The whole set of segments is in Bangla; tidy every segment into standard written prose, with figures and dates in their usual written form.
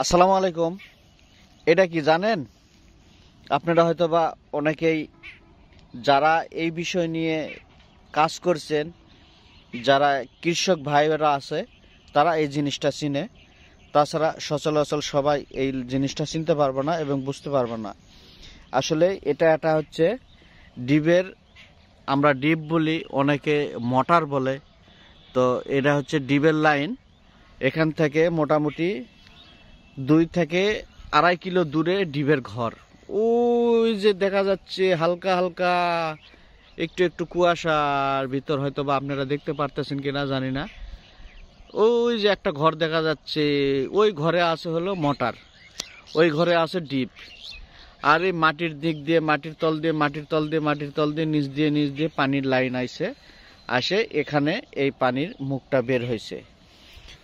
আসসালামু আলাইকুম। এটা কি জানেন? আপনারা হয়তো বা অনেকেই যারা এই বিষয় নিয়ে কাজ করছেন, যারা কৃষক ভাইরা আছে, তারা এই জিনিসটা চিনে। তাছাড়া সচরাচর সবাই এই জিনিসটা চিনতে পারবে না এবং বুঝতে পারবে না। আসলে এটা হচ্ছে ডিবের, আমরা ডিপ বলি, অনেকে মোটর বলে। তো এটা হচ্ছে ডিবের লাইন। এখান থেকে মোটামুটি 2 থেকে 2.5 কিলো দূরে ডিবের ঘর। ওই যে দেখা যাচ্ছে হালকা হালকা একটু একটু কুয়াশার ভিতর, হয়তো বা আপনারা দেখতে পারতেছেন কিনা জানি না। ওই যে একটা ঘর দেখা যাচ্ছে, ওই ঘরে আছে হলো মোটর, ওই ঘরে আছে ডিপ। আর এই মাটির দিক দিয়ে, মাটির তল দিয়ে, নিচ দিয়ে পানির লাইন আসে এখানে। এই পানির মুখটা বের হয়েছে।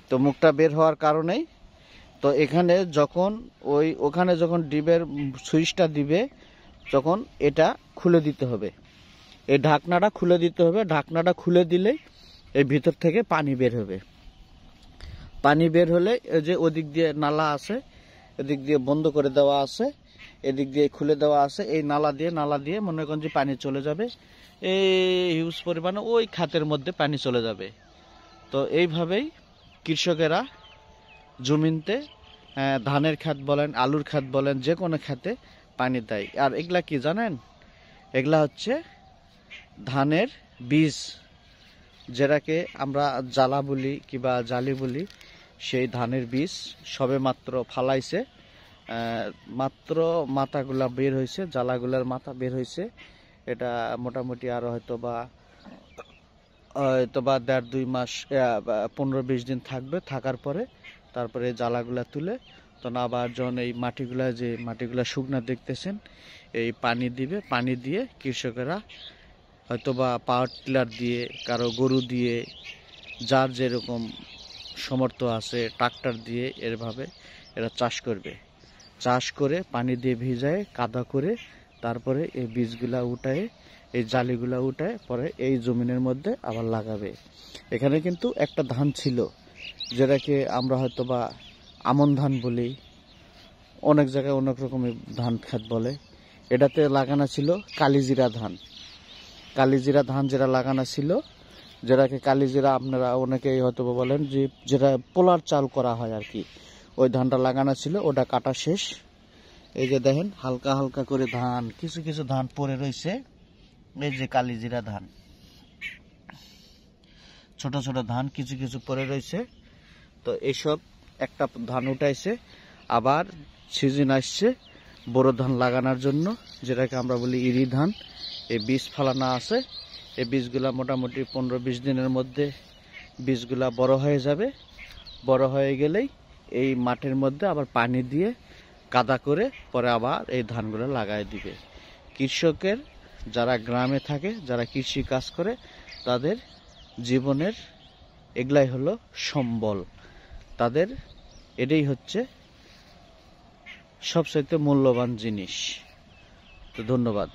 তো মুখটা বের হওয়ার কারণেই তো এখানে ওখানে যখন ডিবের সুইচটা দিবে, তখন এটা খুলে দিতে হবে, এই ঢাকনাটা খুলে দিতে হবে। ঢাকনাটা খুলে দিলেই এই ভিতর থেকে পানি বের হবে। পানি বের হলে এই যে ওদিক দিয়ে নালা আছে, এদিক দিয়ে বন্ধ করে দেওয়া আছে, এদিক দিয়ে খুলে দেওয়া আছে। এই নালা দিয়ে মনে করেন যে পানি চলে যাবে, এই হিউজ পরিমাণে ওই খাতের মধ্যে পানি চলে যাবে। তো এইভাবেই কৃষকেরা জমিনতে, ধানের খাত বলেন, আলুর খাত বলেন, যে কোনো খাতে পানি দেয়। আর এগুলা কি জানেন? এগুলা হচ্ছে ধানের বীজ, যেটাকে আমরা জ্বালা বলি কিংবা জালি বলি। সেই ধানের বীজ সবে মাত্র ফালাইছে, মাত্র মাথাগুলা বের হয়েছে, জ্বালাগুলার মাথা বের হয়েছে। এটা মোটামুটি আরো হয়তোবা 1.5-2 মাস, 15-20 দিন থাকবে। থাকার পরে তারপরে জ্বালাগুলা তুলে তখন আবার যখন এই মাটিগুলা শুকনা দেখতেছেন, এই পানি দিবে। পানি দিয়ে কৃষকেরা হয়তোবা পাওয়ার টিলার দিয়ে, কারো গরু দিয়ে, যার যেরকম সমর্থ আছে, ট্রাক্টর দিয়ে এভাবে এরা চাষ করবে। চাষ করে পানি দিয়ে ভিজায়, কাদা করে, তারপরে এই বীজগুলা উঠায়, এই জালিগুলা উঠায় পরে এই জমিনের মধ্যে আবার লাগাবে। এখানে কিন্তু একটা ধান ছিল, যেটাকে আমরা হয়তোবা আমন ধান বলি, অনেক জায়গায় অনেক রকমের ধান খাত বলে। এটাতে লাগানো ছিল কালিজিরা ধান। কালিজিরা ধান যেটা লাগানো ছিল, যেটাকে কালিজিরা আপনারা অনেকেই হয়তো বলেন, যে যেটা পোলার চাল করা হয় আর কি, ওই ধানটা লাগানো ছিল। ওটা কাটা শেষ। এই যে দেখেন হালকা হালকা করে ধান, কিছু কিছু ধান পড়ে রয়েছে। এই যে কালিজিরা ধান, ছোট ছোট ধান কিছু কিছু পড়ে রয়েছে। তো এইসব একটা ধান উঠাইছে, আবার সিজন আসছে বড় ধান লাগানোর জন্য, যেটাকে আমরা বলি ইরি ধান। এই বীজ ফালানো আছে। এই বীজগুলা মোটামুটি 15-20 দিনের মধ্যে বীজগুলা বড় হয়ে যাবে। বড় হয়ে গেলেই এই মাঠের মধ্যে আবার পানি দিয়ে কাদা করে পরে আবার এই ধানগুলো লাগাই দিবে। কৃষকের যারা গ্রামে থাকে, যারা কৃষি কাজ করে, তাদের জীবনের এগুলাই হলো সম্বল। তাদের এটাই হচ্ছে সবচাইতে মূল্যবান জিনিস। তো ধন্যবাদ।